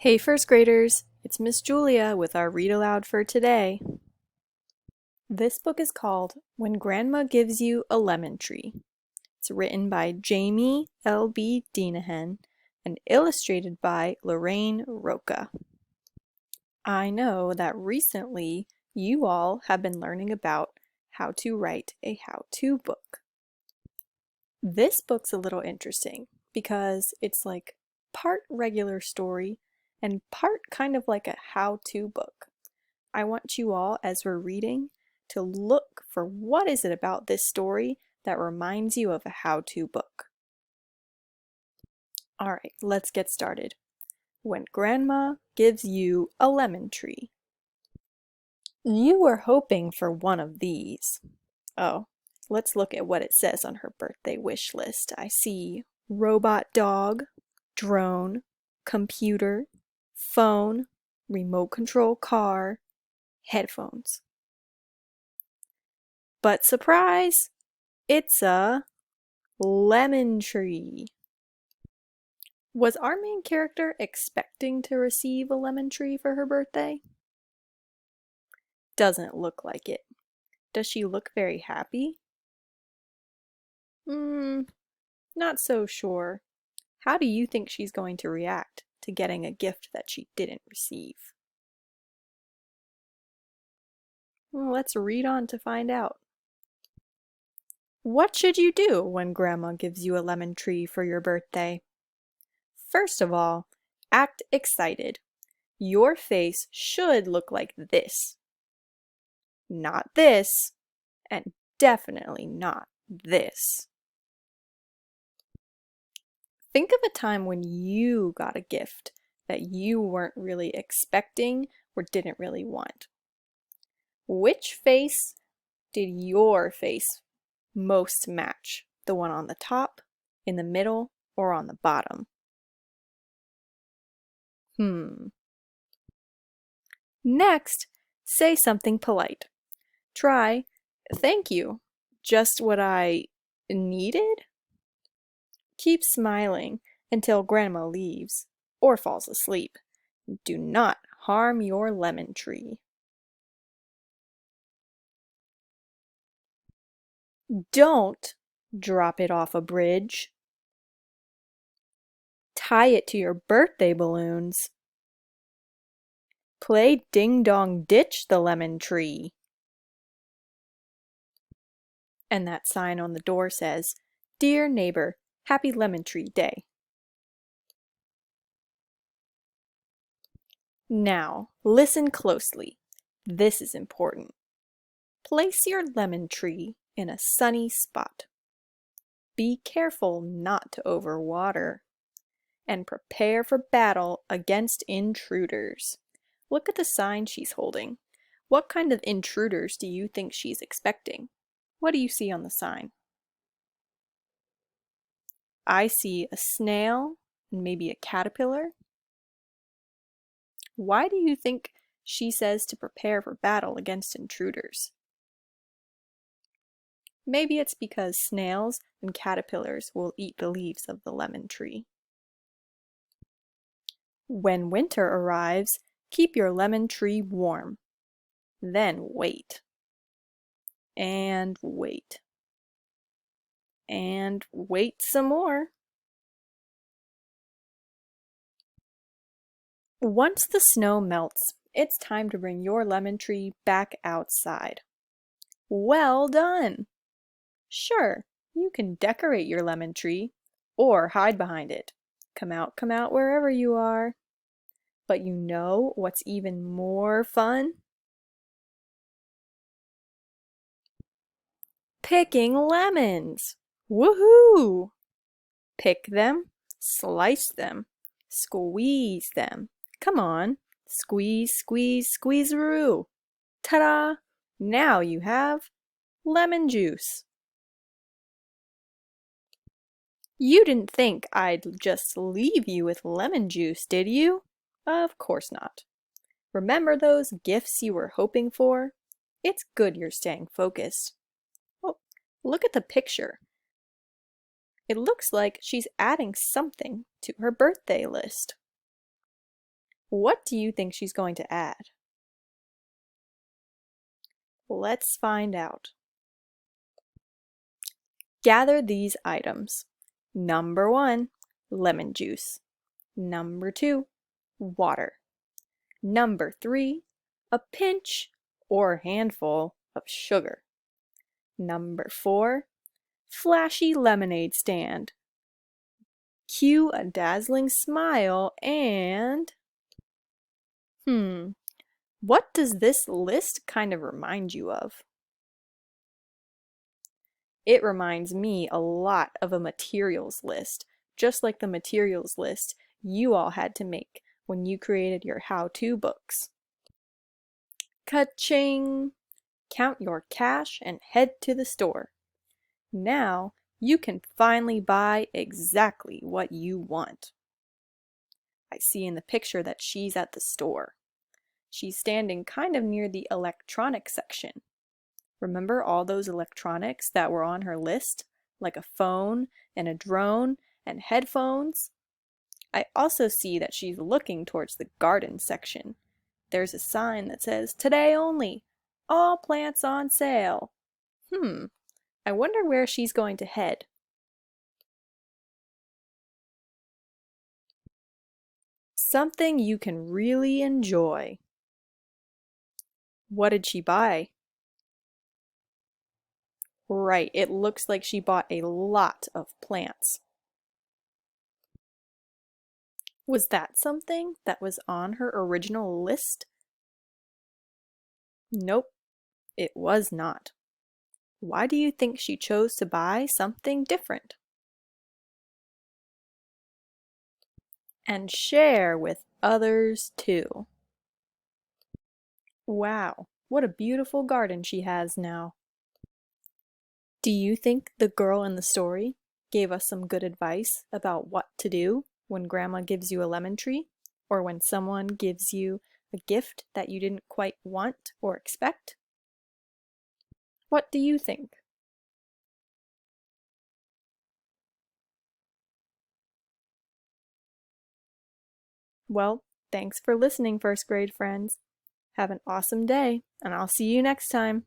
Hey first graders, it's Miss Julia with our read aloud for today. This book is called When Grandma Gives You a Lemon Tree. It's written by Jamie L.B. Denahan and illustrated by Lorraine Roca. I know that recently you all have been learning about how to write a how-to book. This book's a little interesting because it's like part regular story and part kind of like a how-to book. I want you all, as we're reading, to look for what is it about this story that reminds you of a how-to book. All right, let's get started. When Grandma Gives You a Lemon Tree. You were hoping for one of these. Oh, let's look at what it says on her birthday wish list. I see robot dog, drone, computer, phone, remote control car, headphones. But surprise, it's a lemon tree. Was our main character expecting to receive a lemon tree for her birthday? Doesn't look like it. Does she look very happy? Not so sure. How do you think she's going to react to getting a gift that she didn't receive? Well, let's read on to find out. What should you do when Grandma gives you a lemon tree for your birthday? First of all, act excited. Your face should look like this. Not this, and definitely not this. Think of a time when you got a gift that you weren't really expecting or didn't really want. Which face did your face most match? The one on the top, in the middle, or on the bottom? Next, say something polite. Try, thank you, just what I needed? Keep smiling until Grandma leaves or falls asleep. Do not harm your lemon tree. Don't drop it off a bridge. Tie it to your birthday balloons. Play ding-dong ditch the lemon tree. And that sign on the door says, Dear neighbor, happy lemon tree day. Now, listen closely. This is important. Place your lemon tree in a sunny spot. Be careful not to overwater. And prepare for battle against intruders. Look at the sign she's holding. What kind of intruders do you think she's expecting? What do you see on the sign? I see a snail and maybe a caterpillar. Why do you think she says to prepare for battle against intruders? Maybe it's because snails and caterpillars will eat the leaves of the lemon tree. When winter arrives, keep your lemon tree warm. Then wait. And wait. And wait some more. Once the snow melts, it's time to bring your lemon tree back outside. Well done! Sure, you can decorate your lemon tree or hide behind it. Come out wherever you are. But you know what's even more fun? Picking lemons! Woohoo! Pick them, slice them, squeeze them. Come on, squeeze, squeeze, squeeze-a-roo. Ta-da! Now you have lemon juice. You didn't think I'd just leave you with lemon juice, did you? Of course not. Remember those gifts you were hoping for? It's good you're staying focused. Oh, look at the picture. It looks like she's adding something to her birthday list. What do you think she's going to add? Let's find out. Gather these items. Number 1, lemon juice. Number 2, water. Number 3, a pinch or handful of sugar. Number 4, flashy lemonade stand. Cue a dazzling smile and… what does this list kind of remind you of? It reminds me a lot of a materials list, just like the materials list you all had to make when you created your how-to books. Ka-ching! Count your cash and head to the store. Now you can finally buy exactly what you want. I see in the picture that she's at the store. She's standing kind of near the electronics section. Remember all those electronics that were on her list, like a phone and a drone and headphones? I also see that she's looking towards the garden section. There's a sign that says, "Today only! All plants on sale!" I wonder where she's going to head. Something you can really enjoy. What did she buy? Right, it looks like she bought a lot of plants. Was that something that was on her original list? Nope, it was not. Why do you think she chose to buy something different? And share with others too. Wow, what a beautiful garden she has now. Do you think the girl in the story gave us some good advice about what to do when Grandma gives you a lemon tree, or when someone gives you a gift that you didn't quite want or expect? What do you think? Well, thanks for listening, first grade friends. Have an awesome day, and I'll see you next time.